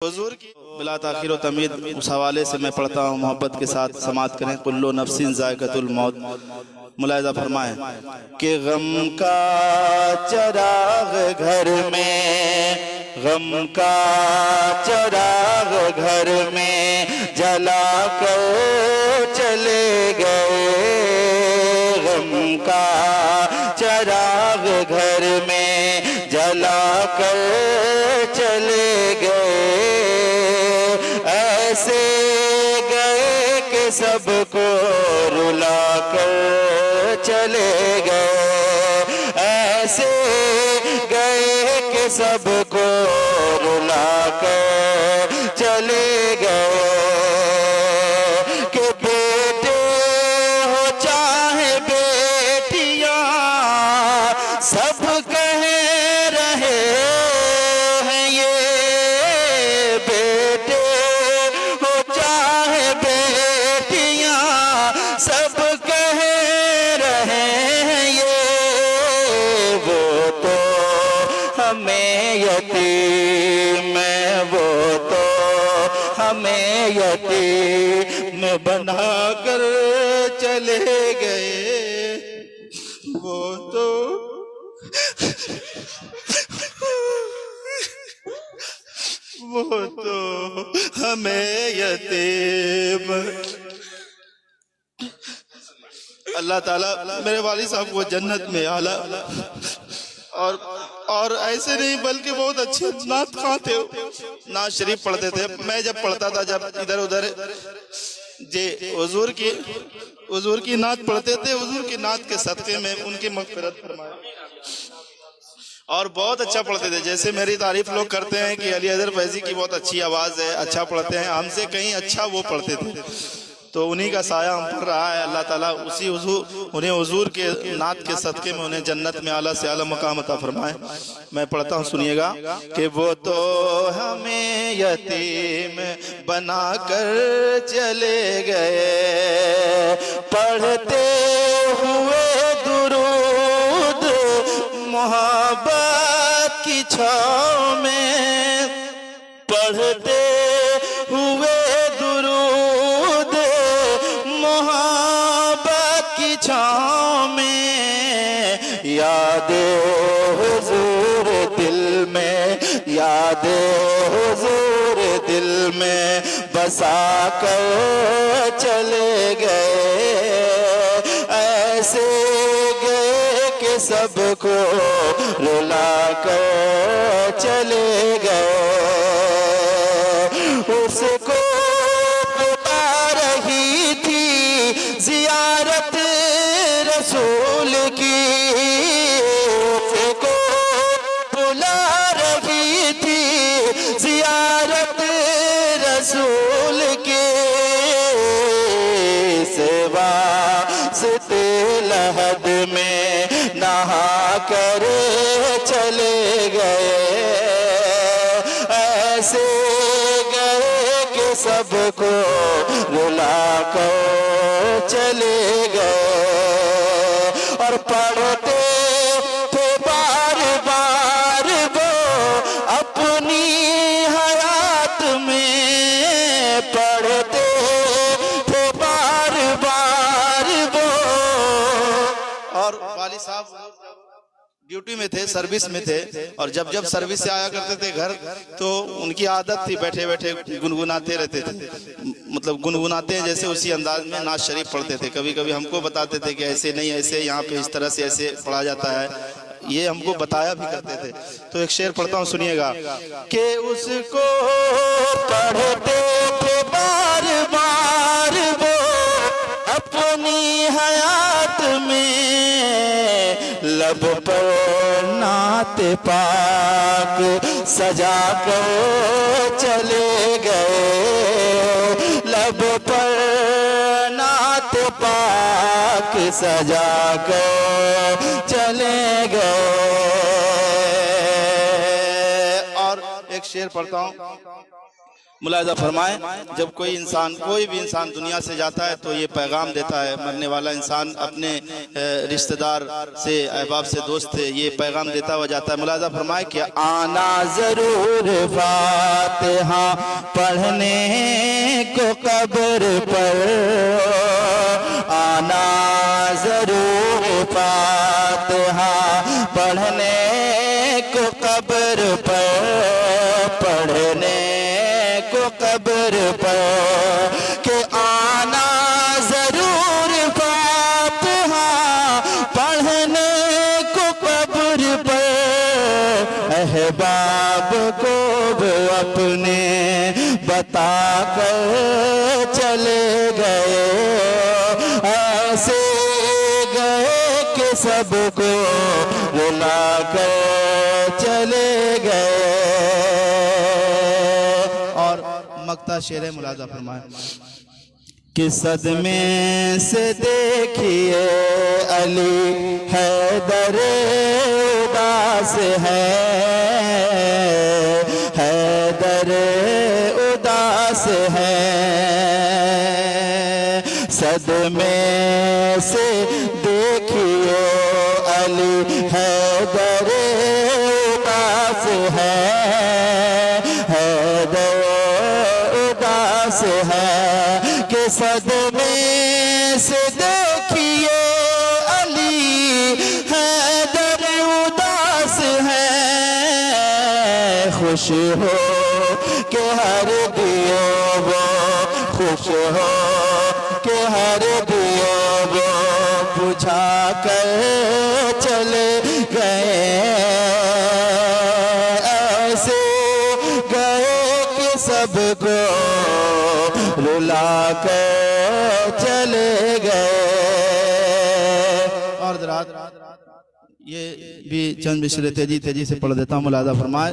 हुजूर की बिला ताखिर व तमीद उस हवाले से मैं पढ़ता हूँ। मोहब्बत के साथ समात करें। कुल्लु नफ्सिन ज़ायक़तुल मौत। मुलाहिज़ा फरमाएं कि गम का चराग घर में, गम का चराग घर में जला कर चले गए। गम का चराग घर में जला कर चले गए। ऐसे गए कि सबको रुला कर चले गए। ऐसे गए कि सबको रुला कर चले गए। कि बेटे हो चाहे बेटियां सब कह रहे हैं ये। बेटे हो चाहे बेटियां सब कह रहे हैं ये। वो तो हमें यतीम, वो तो हमें यतीम बनाकर चले गए। वो तो वो तो हमें यतीम। अल्लाह ताला मेरे वालिद साहब को जन्नत में आला और ऐसे नहीं बल्कि बहुत अच्छे नात खां थे, नात शरीफ पढ़ते थे। मैं जब पढ़ता था, जब इधर उधर जे हुजूर की नात पढ़ते थे, हुजूर की नात के सदक़े में उनकी मग़फ़िरत फरमाए। और बहुत अच्छा पढ़ते थे। जैसे मेरी तारीफ लोग करते हैं कि अली हैदर फैज़ी की बहुत अच्छी आवाज़ है, अच्छा पढ़ते हैं, हमसे कहीं अच्छा वो पढ़ते थे। तो उन्हीं का साया हम पर रहा है। अल्लाह ताला उन्हें हुजूर के नात के सदक़े में उन्हें जन्नत में आला से आला मकाम अता फरमाए। मैं पढ़ता हूँ, सुनिएगा कि वो तो हमें यतीम बनाकर चले गए। पढ़ते हुए दुरूद मोहब्बत की छाँव में, पढ़ते हुए दुरूद मोहब्बत की छाँव में। याद हुजूर दिल में, याद हुजूर दिल में बसा कर चले गए। ऐसे गए कि सबको रुला कर चले गए। उसको बुला रही थी ज़ियारत रसूल की, उसको बुला रही थी ज़ियारत रसूल की। सेवा सिते लहद में नहा कर चले गए। ऐसे गए कि सबको रुला कर चले गए। और पढ़ते थे बार बार वो अपनी हयात में, पढ़ते थे बार बार वो। और वाली साहब ड्यूटी में थे, सर्विस में थे, और जब जब सर्विस से आया करते थे घर, तो उनकी आदत थी बैठे बैठे गुनगुनाते रहते थे। मतलब गुनगुनाते हैं जैसे उसी अंदाज में नात शरीफ पढ़ते थे। कभी कभी हमको बताते थे कि ऐसे नहीं, ऐसे यहाँ पे इस तरह से ऐसे पढ़ा जाता है, ये हमको बताया भी करते थे। तो एक शेर पढ़ता हूँ, सुनिएगा कि उसको पढ़ते थे बार बार वो अपनी हयात में। लब पर नात पाक सजा कर चले गए। लब पर नात पाक सजा कर चले गए। और एक शेर पढ़ता हूँ मुलाहिजा फरमाएं, जब कोई इंसान, कोई भी इंसान दुनिया से जाता है तो ये पैगाम देता है, मरने वाला इंसान अपने रिश्तेदार से, अहबाब से, दोस्त से ये पैगाम देता हुआ जाता है। मुलाहिजा फरमाएं कि आना ज़रूर फातिहा पढ़ने को कब्र पर, आना ज़रूर फातिहा पढ़ने को कब्र पर, पढ़ने को कब्र पर, के आना जरूर फातिहा पढ़ने को कब्र पर, अहबाब को वो अपने बता कर चले गए, ऐसे गए कि सबको रुला कर चले गए। मक्ता शेर मुलाजा फरमाए कि सदमे से देखिए अली हैदर उदास है, हैदर उदास है, सदमे से देखिए अली हैदर उदास है, हैदर है कि सदमे से देखिए अली हैदर उदास है, खुश हो कि हर दियो वो, खुश हो कि हर दियो वो बुझा कर चले गए, ऐसे गए कि सबको रुला कर चले गए। और ये भी चंद मिसरे तेजी से पढ़ देता हूँ, मुलाहिजा फरमाए।